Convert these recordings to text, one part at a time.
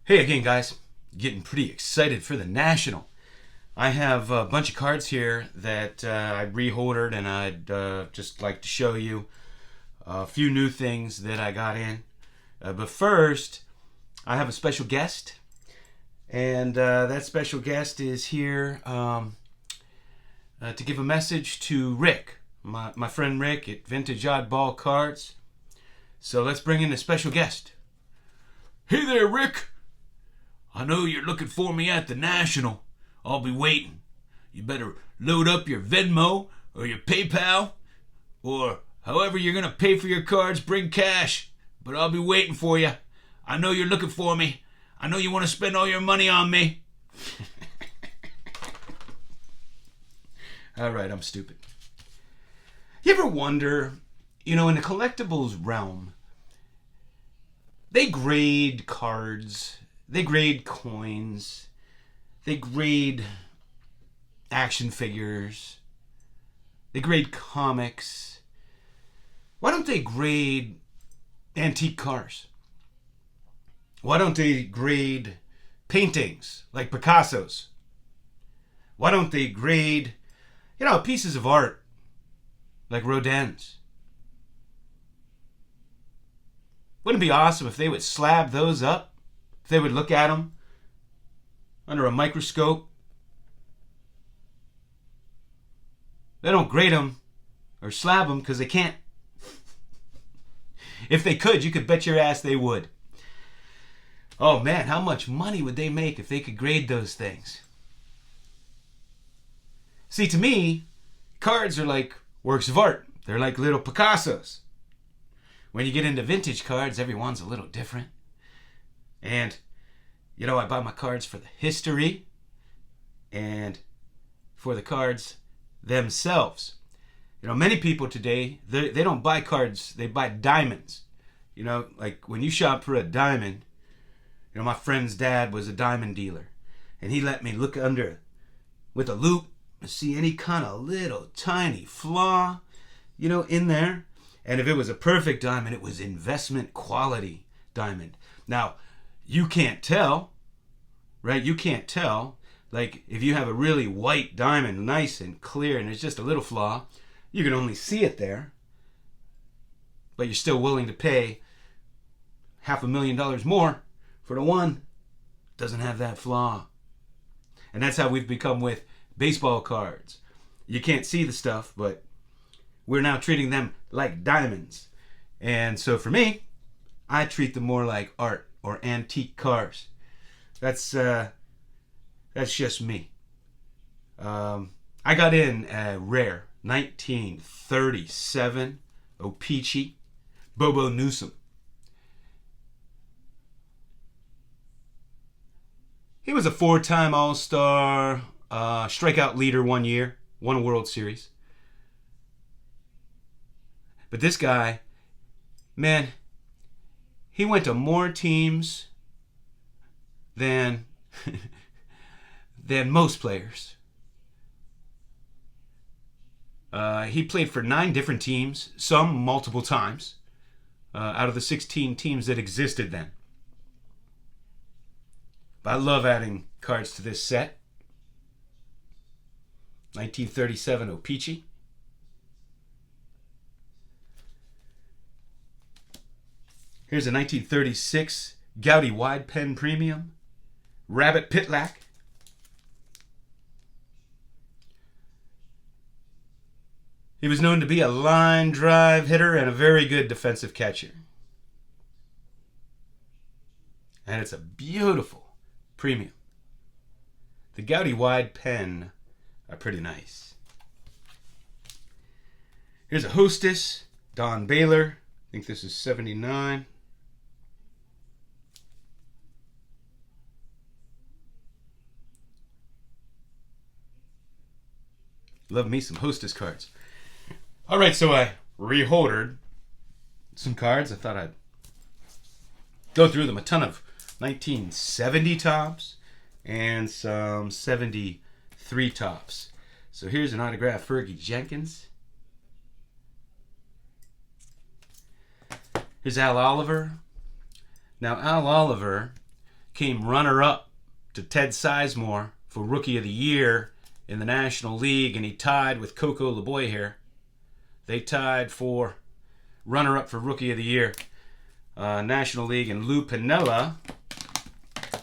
Hey again, guys. Getting pretty excited for the National. I have a bunch of cards here that I reholdered, and I'd just like to show you a few new things that I got in. But first, I have a special guest, and that special guest is here to give a message to Rick, my friend Rick at Vintage Oddball Cards. So let's bring in a special guest. Hey there, Rick. I know you're looking for me at the National. I'll be waiting. You better load up your Venmo or your PayPal, or however you're going to pay for your cards, bring cash. But I'll be waiting for you. I know you're looking for me. I know you want to spend all your money on me. All right, I'm stupid. You ever wonder, in the collectibles realm, they grade cards, they grade coins, they grade action figures, they grade comics. Why don't they grade antique cars? Why don't they grade paintings like Picasso's? Why don't they grade, pieces of art like Rodin's? Wouldn't it be awesome if they would slab those up? If they would look at them under a microscope? They don't grade them or slab them because they can't. If they could, you could bet your ass they would. Oh man, how much money would they make if they could grade those things? See, to me, cards are like works of art. They're like little Picassos. When you get into vintage cards, everyone's a little different. And, I buy my cards for the history and for the cards themselves. Many people today, they don't buy cards, they buy diamonds. Like when you shop for a diamond, my friend's dad was a diamond dealer. And he let me look under with a loupe to see any kind of little tiny flaw, in there. And if it was a perfect diamond, it was investment quality diamond. Now, you can't tell, right? You can't tell. Like, if you have a really white diamond, nice and clear, and there's just a little flaw, you can only see it there. But you're still willing to pay $500,000 more for the one that doesn't have that flaw. And that's how we've become with baseball cards. You can't see the stuff, but we're now treating them like diamonds. And so for me, I treat them more like art or antique cars. That's just me. I got in a rare 1937 O-Pee-Chee Bobo Newsom. He was a 4-time All-Star, strikeout leader one year, won a World Series. But this guy, man, he went to more teams than most players. He played for 9 different teams, some multiple times, out of the 16 teams that existed then. But I love adding cards to this set. 1937 O-Pee-Chee. Here's a 1936 Goudey Wide Pen Premium Rabbit Pitlack. He was known to be a line drive hitter and a very good defensive catcher. And it's a beautiful premium. The Goudey Wide Pen are pretty nice. Here's a Hostess, Don Baylor. I think this is 79. Love me some Hostess cards. All right, so I reholdered some cards. I thought I'd go through them. A ton of 1970 tops and some 73 tops. So here's an autographed Fergie Jenkins. Here's Al Oliver. Now, Al Oliver came runner-up to Ted Sizemore for Rookie of the Year in the National League, and he tied with Coco LeBoy here. They tied for runner-up for Rookie of the Year, National League, and Lou Piniella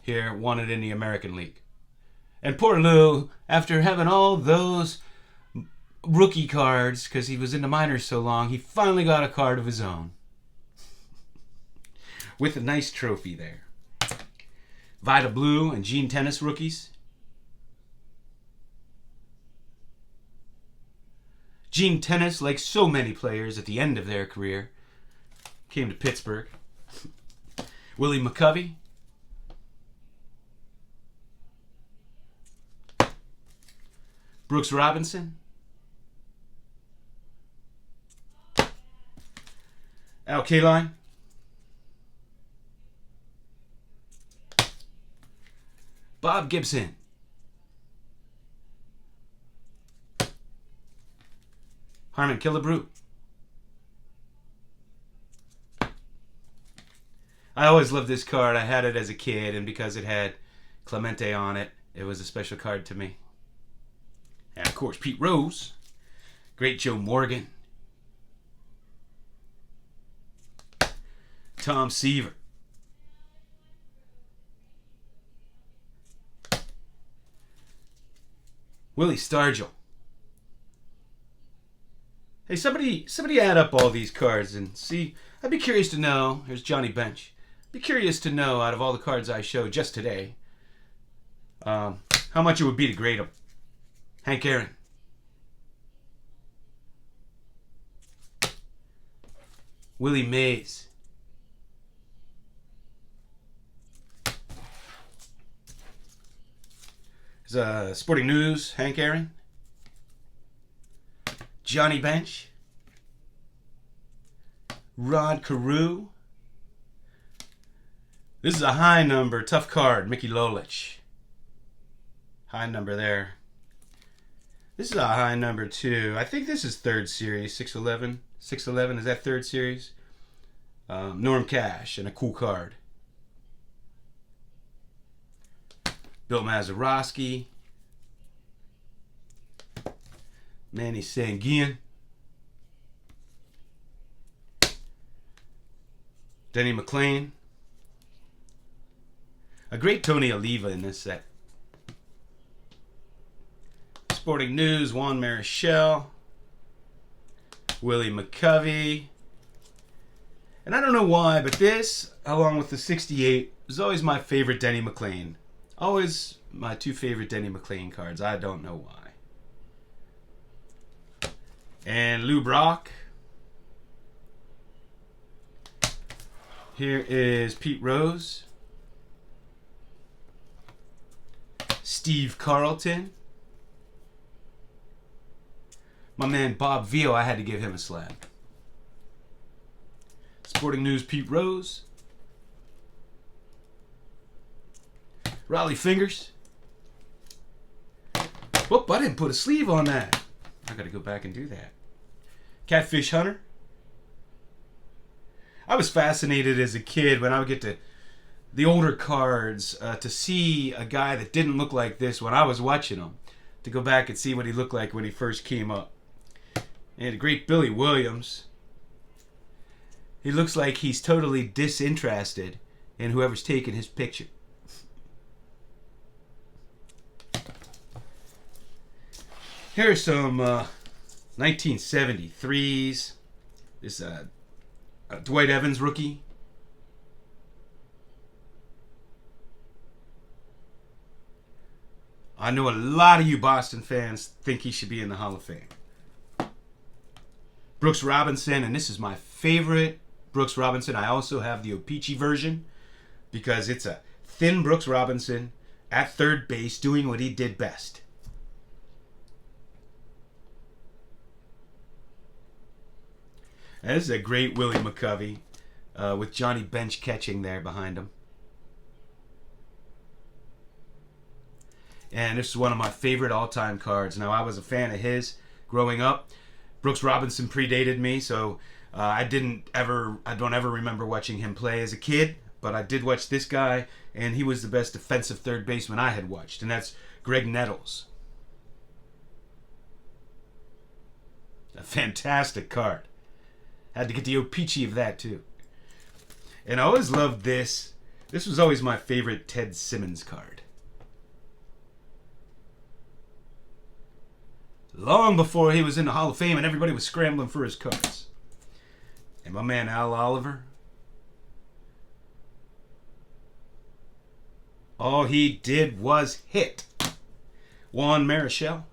here won it in the American League. And poor Lou, after having all those rookie cards, because he was in the minors so long, he finally got a card of his own. With a nice trophy there. Vida Blue and Gene Tennis rookies. Gene Tennis, like so many players at the end of their career, came to Pittsburgh. Willie McCovey. Brooks Robinson. Al Kaline. Bob Gibson. Harmon Killebrew. I always loved this card. I had it as a kid, and because it had Clemente on it, it was a special card to me. And of course, Pete Rose. Great Joe Morgan. Tom Seaver. Willie Stargell. Hey, somebody add up all these cards and see. I'd be curious to know. Here's Johnny Bench. Be curious to know, out of all the cards I showed just today, how much it would be to grade them. Hank Aaron. Willie Mays. There's Sporting News, Hank Aaron. Johnny Bench. Rod Carew. This is a high number, tough card, Mickey Lolich. High number there. This is a high number too. I think this is third series, 611. 611, is that third series? Norm Cash, and a cool card. Bill Mazeroski. Manny Sanguin. Denny McLain. A great Tony Oliva in this set. Sporting News, Juan Marichal. Willie McCovey. And I don't know why, but this, along with the 68, was always my favorite Denny McLain. Always my two favorite Denny McLain cards. I don't know why. And Lou Brock. Here is Pete Rose. Steve Carlton. My man Bob Vio, I had to give him a slab. Sporting News, Pete Rose. Raleigh Fingers. Whoop, I didn't put a sleeve on that. I gotta go back and do that. Catfish Hunter. I was fascinated as a kid when I would get to the older cards to see a guy that didn't look like this when I was watching him. To go back and see what he looked like when he first came up. And a great Billy Williams. He looks like he's totally disinterested in whoever's taking his picture. Here are some 1973s. This Dwight Evans rookie. I know a lot of you Boston fans think he should be in the Hall of Fame. Brooks Robinson, and this is my favorite Brooks Robinson. I also have the O-Pee-Chee version because it's a thin Brooks Robinson at third base doing what he did best. And this is a great Willie McCovey with Johnny Bench catching there behind him. And this is one of my favorite all-time cards. Now, I was a fan of his growing up. Brooks Robinson predated me, so I don't ever remember watching him play as a kid. but I did watch this guy, and he was the best defensive third baseman I had watched, and that's Greg Nettles. A fantastic card. Had to get the O-Pee-Chee of that, too. And I always loved this. This was always my favorite Ted Simmons card. Long before he was in the Hall of Fame and everybody was scrambling for his cards. And my man Al Oliver, all he did was hit. Juan Marichal.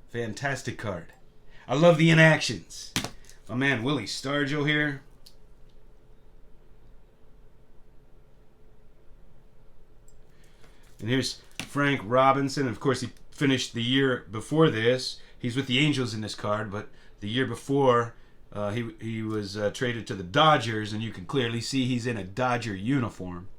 Fantastic card. I love the inactions. My man Willie Stargell here. And here's Frank Robinson. Of course, he finished the year before this. He's with the Angels in this card, but the year before, he was traded to the Dodgers, and you can clearly see he's in a Dodger uniform.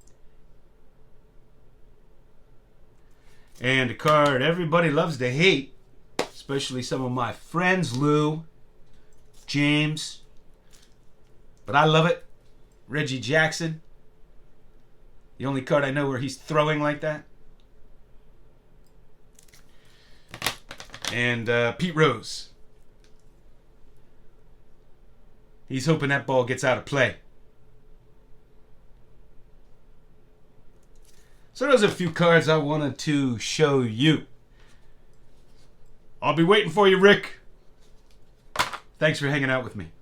And a card everybody loves to hate, especially some of my friends, Lou, James. But I love it. Reggie Jackson. The only card I know where he's throwing like that. And Pete Rose. He's hoping that ball gets out of play. So those are a few cards I wanted to show you. I'll be waiting for you, Rick. Thanks for hanging out with me.